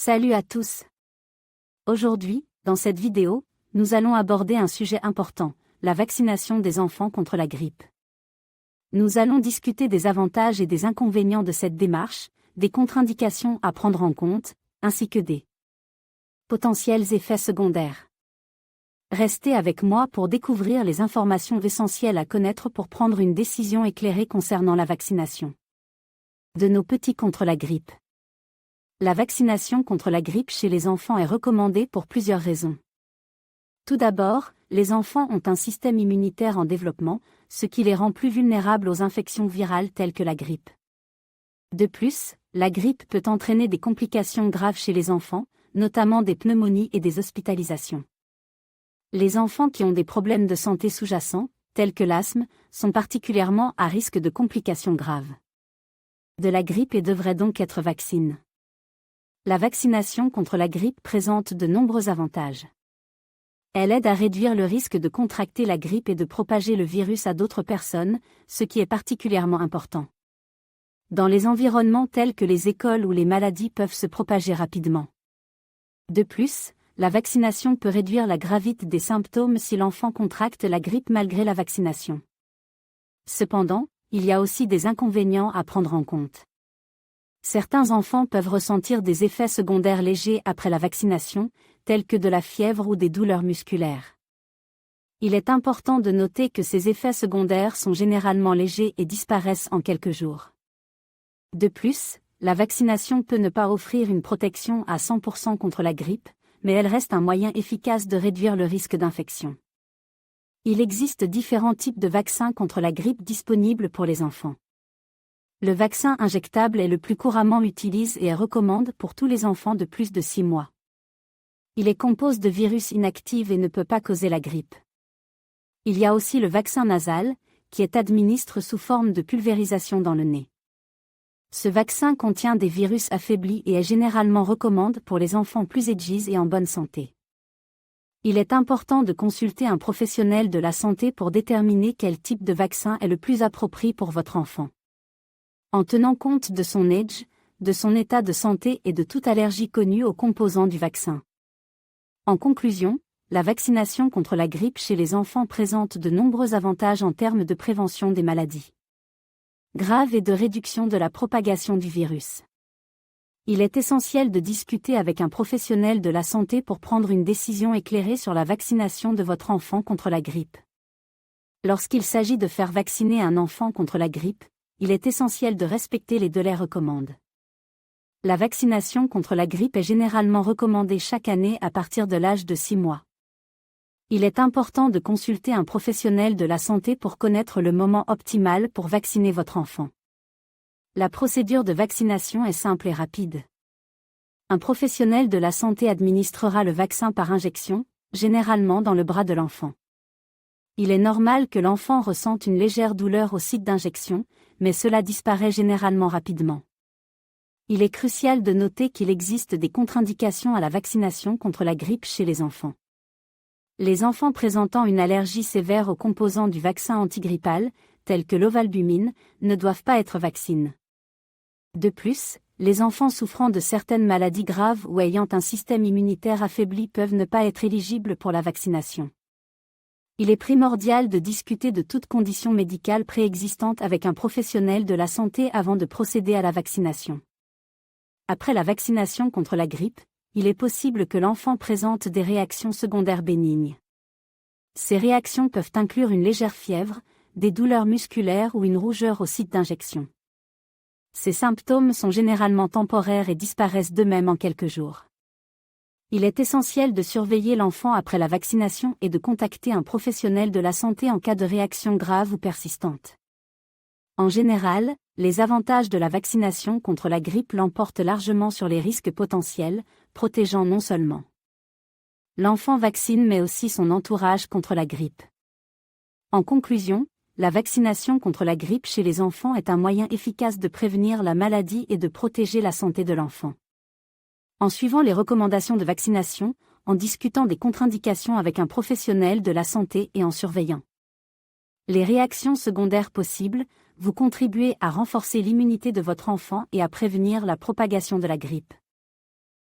Salut à tous. Aujourd'hui, dans cette vidéo, nous allons aborder un sujet important, la vaccination des enfants contre la grippe. Nous allons discuter des avantages et des inconvénients de cette démarche, des contre-indications à prendre en compte, ainsi que des potentiels effets secondaires. Restez avec moi pour découvrir les informations essentielles à connaître pour prendre une décision éclairée concernant la vaccination de nos petits contre la grippe. La vaccination contre la grippe chez les enfants est recommandée pour plusieurs raisons. Tout d'abord, les enfants ont un système immunitaire en développement, ce qui les rend plus vulnérables aux infections virales telles que la grippe. De plus, la grippe peut entraîner des complications graves chez les enfants, notamment des pneumonies et des hospitalisations. Les enfants qui ont des problèmes de santé sous-jacents, tels que l'asthme, sont particulièrement à risque de complications graves de la grippe et devraient donc être vaccinés. La vaccination contre la grippe présente de nombreux avantages. Elle aide à réduire le risque de contracter la grippe et de propager le virus à d'autres personnes, ce qui est particulièrement important dans les environnements tels que les écoles où les maladies peuvent se propager rapidement. De plus, la vaccination peut réduire la gravité des symptômes si l'enfant contracte la grippe malgré la vaccination. Cependant, il y a aussi des inconvénients à prendre en compte. Certains enfants peuvent ressentir des effets secondaires légers après la vaccination, tels que de la fièvre ou des douleurs musculaires. Il est important de noter que ces effets secondaires sont généralement légers et disparaissent en quelques jours. De plus, la vaccination peut ne pas offrir une protection à 100% contre la grippe, mais elle reste un moyen efficace de réduire le risque d'infection. Il existe différents types de vaccins contre la grippe disponibles pour les enfants. Le vaccin injectable est le plus couramment utilisé et est recommandé pour tous les enfants de plus de 6 mois. Il est composé de virus inactifs et ne peut pas causer la grippe. Il y a aussi le vaccin nasal, qui est administré sous forme de pulvérisation dans le nez. Ce vaccin contient des virus affaiblis et est généralement recommandé pour les enfants plus âgés et en bonne santé. Il est important de consulter un professionnel de la santé pour déterminer quel type de vaccin est le plus approprié pour votre enfant, en tenant compte de son âge, de son état de santé et de toute allergie connue aux composants du vaccin. En conclusion, la vaccination contre la grippe chez les enfants présente de nombreux avantages en termes de prévention des maladies graves et de réduction de la propagation du virus. Il est essentiel de discuter avec un professionnel de la santé pour prendre une décision éclairée sur la vaccination de votre enfant contre la grippe. Lorsqu'il s'agit de faire vacciner un enfant contre la grippe, il est essentiel de respecter les délais recommandés. La vaccination contre la grippe est généralement recommandée chaque année à partir de l'âge de 6 mois. Il est important de consulter un professionnel de la santé pour connaître le moment optimal pour vacciner votre enfant. La procédure de vaccination est simple et rapide. Un professionnel de la santé administrera le vaccin par injection, généralement dans le bras de l'enfant. Il est normal que l'enfant ressente une légère douleur au site d'injection, mais cela disparaît généralement rapidement. Il est crucial de noter qu'il existe des contre-indications à la vaccination contre la grippe chez les enfants. Les enfants présentant une allergie sévère aux composants du vaccin antigrippal, tels que l'ovalbumine, ne doivent pas être vaccinés. De plus, les enfants souffrant de certaines maladies graves ou ayant un système immunitaire affaibli peuvent ne pas être éligibles pour la vaccination. Il est primordial de discuter de toute condition médicale préexistante avec un professionnel de la santé avant de procéder à la vaccination. Après la vaccination contre la grippe, il est possible que l'enfant présente des réactions secondaires bénignes. Ces réactions peuvent inclure une légère fièvre, des douleurs musculaires ou une rougeur au site d'injection. Ces symptômes sont généralement temporaires et disparaissent d'eux-mêmes en quelques jours. Il est essentiel de surveiller l'enfant après la vaccination et de contacter un professionnel de la santé en cas de réaction grave ou persistante. En général, les avantages de la vaccination contre la grippe l'emportent largement sur les risques potentiels, protégeant non seulement l'enfant vaccine mais aussi son entourage contre la grippe. En conclusion, la vaccination contre la grippe chez les enfants est un moyen efficace de prévenir la maladie et de protéger la santé de l'enfant. En suivant les recommandations de vaccination, en discutant des contre-indications avec un professionnel de la santé et en surveillant les réactions secondaires possibles, vous contribuez à renforcer l'immunité de votre enfant et à prévenir la propagation de la grippe.